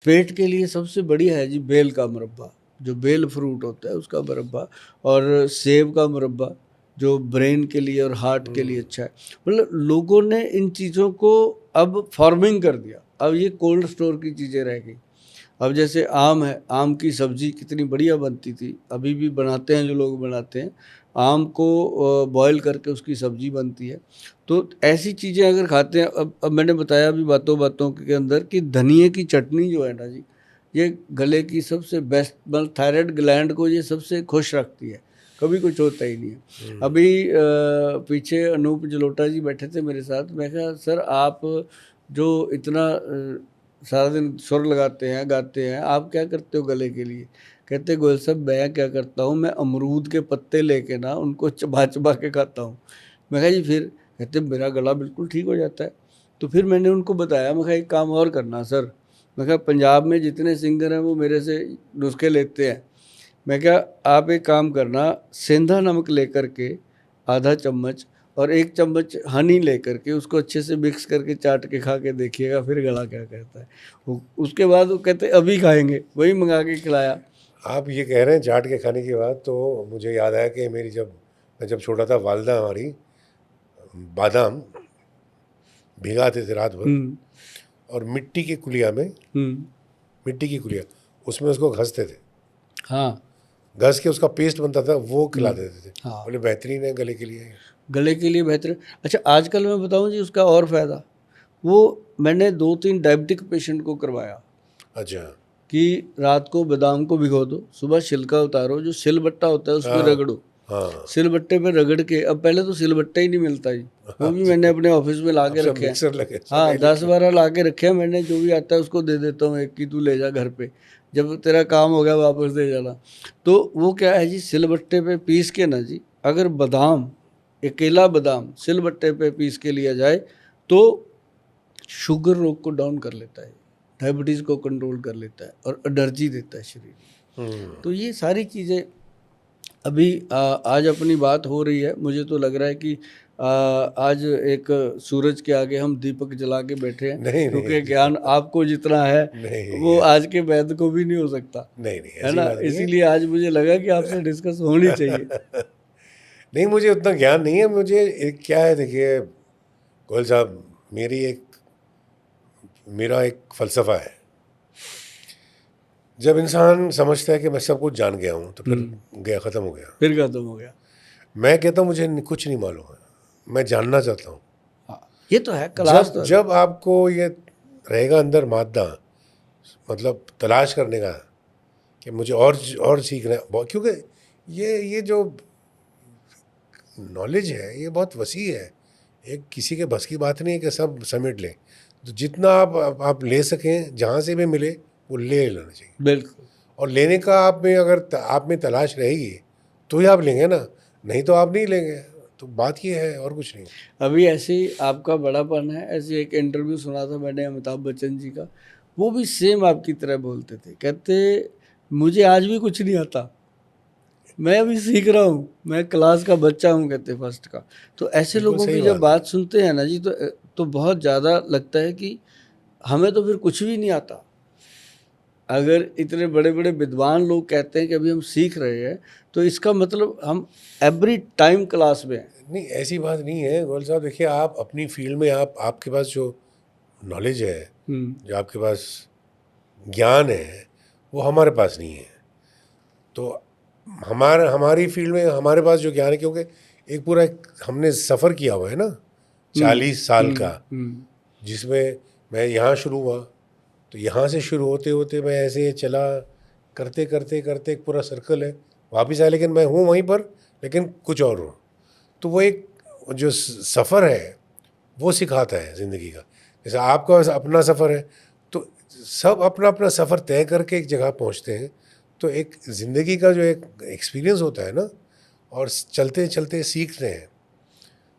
पेट के लिए सबसे बढ़िया है जी बेल का मुरब्बा, जो बेल फ्रूट होता है उसका मुरब्बा, और सेब का मुरब्बा जो ब्रेन के लिए और हार्ट के लिए अच्छा है। मतलब लोगों ने इन चीज़ों को अब फार्मिंग कर दिया, अब ये कोल्ड स्टोर की चीज़ें रह गई। अब जैसे आम है, आम की सब्ज़ी कितनी बढ़िया बनती थी, अभी भी बनाते हैं जो लोग बनाते हैं, आम को बॉयल करके उसकी सब्ज़ी बनती है। तो ऐसी चीज़ें अगर खाते हैं, अब मैंने बताया अभी बातों बातों के अंदर कि धनिए की चटनी जो है ना जी, ये गले की सबसे बेस्ट, मतलब थायराइड ग्लैंड को ये सबसे खुश रखती है, कभी कुछ होता ही नहीं है। अभी पीछे अनूप जलोटा जी बैठे थे मेरे साथ, मैं कहा सर आप जो इतना सारा दिन सुर लगाते हैं, गाते हैं, आप क्या करते हो गले के लिए? कहते गोयल साहब मैं क्या करता हूँ, मैं अमरूद के पत्ते लेके ना उनको चबा चबा के खाता हूँ। मैं कहा जी फिर? कहते मेरा गला बिल्कुल ठीक हो जाता है। तो फिर मैंने उनको बताया, मैं कहा एक काम और करना सर, मैं कहा पंजाब में जितने सिंगर हैं वो मेरे से नुस्खे लेते हैं, मैं क्या आप एक काम करना, सेंधा नमक लेकर के आधा चम्मच और 1 चम्मच हनी लेकर के उसको अच्छे से मिक्स करके चाट के खा के देखिएगा, फिर गला क्या कहता है। उसके बाद वो कहते अभी खाएंगे, वही मंगा के खिलाया। आप ये कह रहे हैं चाट के खाने की बात, तो मुझे याद आया कि मैं जब छोटा था, वालदा हमारी बादाम भिगाते थे रात भर, और मिट्टी की कुलिया में, मिट्टी की कुलिया, उसमें उसको घसते थे। हाँ, घस के उसका पेस्ट बनता था, वो खिला देते थे। हाँ, बोले बेहतरीन है गले के लिए। गले के लिए बेहतर। अच्छा आजकल मैं बताऊं जी उसका और फायदा, वो मैंने 2-3 डायबिटिक पेशेंट को करवाया अच्छा। कि रात को बादाम को भिगो दो, सुबह छिलका उतारो, जो सिलबट्टा होता है उस पर हाँ रगड़ो, हाँ। सिलबट्टे पे रगड़ के, अब पहले तो सिलबट्टा ही नहीं मिलता जी, वो भी मैंने अपने ऑफिस में ला अब के सब रखे हैं। मिक्सर लगे, सब हाँ, इलेक्ट्रिक। 10-12 ला के रखे हैं मैंने, जो भी आता है उसको दे देता हूँ एक कि तू ले जा घर पे, जब तेरा काम हो गया वापस दे जाना। तो वो क्या है जी, सिलबट्टे पे पीस के ना जी, अगर बादाम, अकेला बादाम सिलबट्टे पे पीस के लिया जाए तो शुगर रोग को डाउन कर लेता है, डायबिटीज़ को कंट्रोल कर लेता है और एनर्जी देता है शरीर में। तो ये सारी चीज़ें अभी आज अपनी बात हो रही है, मुझे तो लग रहा है कि आज एक सूरज के आगे हम दीपक जला के बैठे हैं, नहीं क्योंकि नहीं ज्ञान आपको जितना है नहीं वो आज के वैद्य को भी नहीं हो सकता, नहीं नहीं, है ऐसी ना? बात नहीं है। इसीलिए आज मुझे लगा कि आपसे डिस्कस होनी चाहिए। नहीं, मुझे उतना ज्ञान नहीं है। मुझे क्या है, देखिए गोयल साहब, मेरा एक फ़लसफ़ा है। जब इंसान समझता है कि मैं सब कुछ जान गया हूँ, तो फिर गया, ख़त्म हो गया। फिर खत्म हो गया। मैं कहता हूँ मुझे कुछ नहीं मालूम है, मैं जानना चाहता हूँ। हाँ, ये तो है क्लास तो है। जब आपको ये रहेगा अंदर मादा, मतलब तलाश करने का कि मुझे और सीखना है, क्योंकि ये जो नॉलेज है ये बहुत वसी है, एक किसी के बस की बात नहीं है कि सब समेट लें। तो जितना आप ले सकें, जहाँ से भी मिले वो ले लेना चाहिए। बिल्कुल। और लेने का अगर आप में तलाश रहेगी तो ही आप लेंगे ना, नहीं तो आप नहीं लेंगे। तो बात ये है, और कुछ नहीं। अभी ऐसे ही आपका बड़ापन है, ऐसे एक इंटरव्यू सुना था मैंने अमिताभ बच्चन जी का, वो भी सेम आपकी तरह बोलते थे, कहते मुझे आज भी कुछ नहीं आता, मैं अभी सीख रहा हूँ, मैं क्लास का बच्चा हूँ, कहते फर्स्ट का। तो ऐसे बिल्कुल लोगों सही की जब बात है। बात सुनते हैं ना जी, तो बहुत ज़्यादा लगता है कि हमें तो फिर कुछ भी नहीं आता। अगर इतने बड़े बड़े विद्वान लोग कहते हैं कि अभी हम सीख रहे हैं, तो इसका मतलब हम एवरी टाइम क्लास में हैं। नहीं, ऐसी बात नहीं है गोयल साहब। देखिए, आप अपनी फील्ड में, आपके पास जो नॉलेज है, जो आपके पास ज्ञान है, वो हमारे पास नहीं है। तो हमारी फील्ड में हमारे पास जो ज्ञान है, क्योंकि हमने सफ़र किया हुआ है ना, 40 साल का, जिसमें मैं यहाँ शुरू हुआ, तो यहाँ से शुरू होते होते मैं ऐसे चला, करते करते करते एक पूरा सर्कल है, वापस आया, लेकिन मैं हूँ वहीं पर, लेकिन कुछ और हूँ। तो वो एक जो सफ़र है वो सिखाता है ज़िंदगी का। जैसे आपका अपना सफ़र है, तो सब अपना अपना सफ़र तय करके एक जगह पहुँचते हैं। तो एक ज़िंदगी का जो एक एक्सपीरियंस होता है ना, और चलते चलते सीखते हैं।